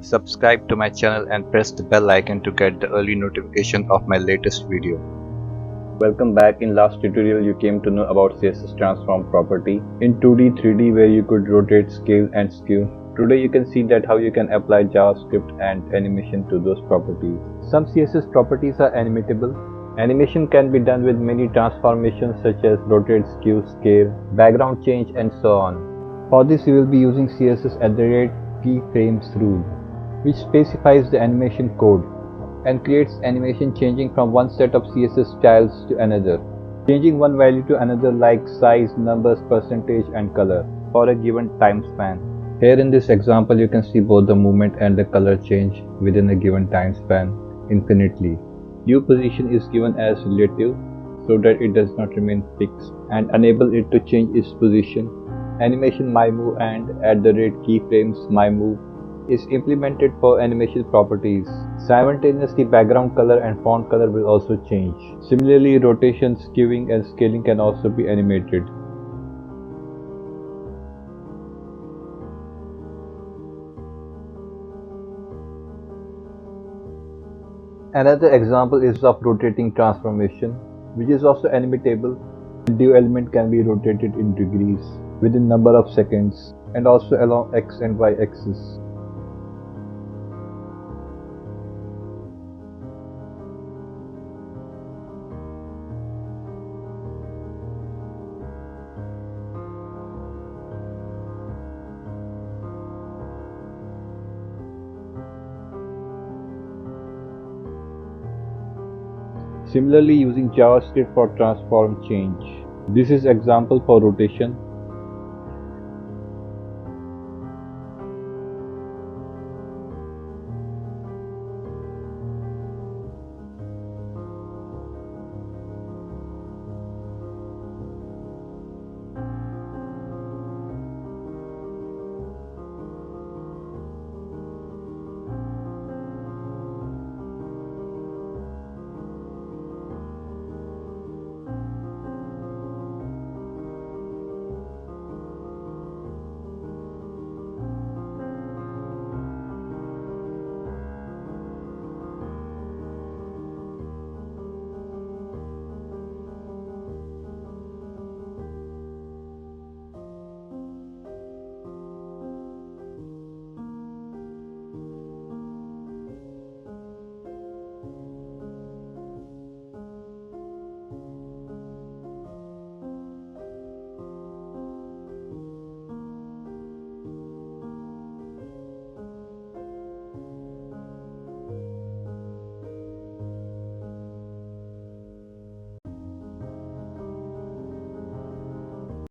Subscribe to my channel and press the bell icon to get the early notification of my latest video. Welcome back. In last tutorial you came to know about CSS transform property in 2D, 3D where you could rotate, scale and skew. Today you can see that how you can apply JavaScript and animation to those properties. Some CSS properties are animatable. Animation can be done with many transformations such as rotate, skew, scale, background change and so on. For this you will be using CSS @keyframes rule, which specifies the animation code and creates animation changing from one set of CSS styles to another, changing one value to another like size, numbers, percentage and color for a given time span. Here in this example you can see both the movement and the color change within a given time span infinitely. New position is given as relative so that it does not remain fixed and enable it to change its position. Animation myMove and @keyframes myMove is implemented for animation properties. Simultaneously, background color and font color will also change. Similarly, rotation, skewing and scaling can also be animated. Another example is of rotating transformation, which is also animatable. The div element can be rotated in degrees within number of seconds and also along X and Y axis. Similarly, using JavaScript for transform change. This is example for rotation.